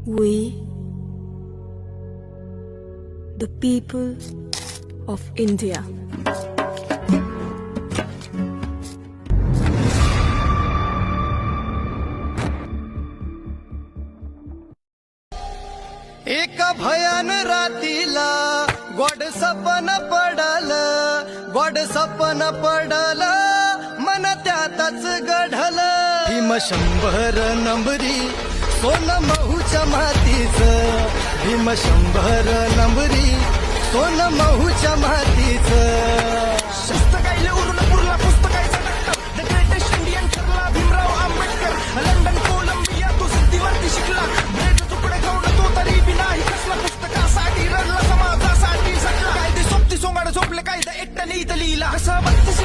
We, the people of India. एका भयान रातीला गोड सपन पडल मन त्यातच घडल भीम 100 नंबरी सोन महूच्या मातीच भीम 100 नंबरी सोन महूच्या मातीच पुस्तकाईले उरून पुरला पुस्तकाईचा डॉक्टर द ग्रेटेस्ट इंडियन ठरला भीमराव आंबेडकर लंडन कोलंबिया तो सिद्धीवरती शिकला ब्रेड तुकडे खाऊन तो तरी बी नाही कसला पुस्तकासाठी रडला समाजासाठी झटला कायदे सोबती सोंगाड झोपले कायदा एकट्याने इथं लिहिला असा 32